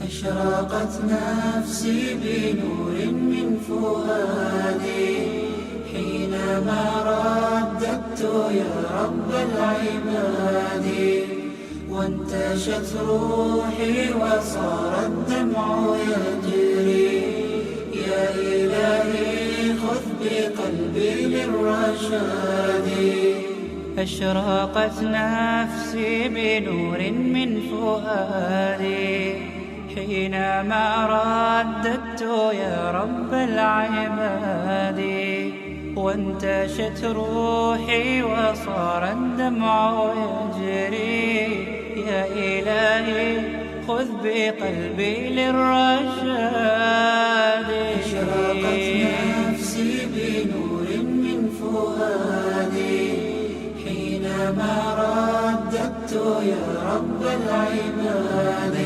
أشرقت نفسي بنور من فؤادي حينما رددت يا رب العباد، وانتشت روحي وصار الدمع يجري. يا إلهي خذ بقلبي للرشاد. أشرقت نفسي بنور من فؤادي حينما رددت يا رب العباد، وانتشت روحي وصار الدمع يجري. يا إلهي خذ بقلبي للرشاد. أشرقت نفسي بنور من فؤادي حينما رددت يا رب العباد.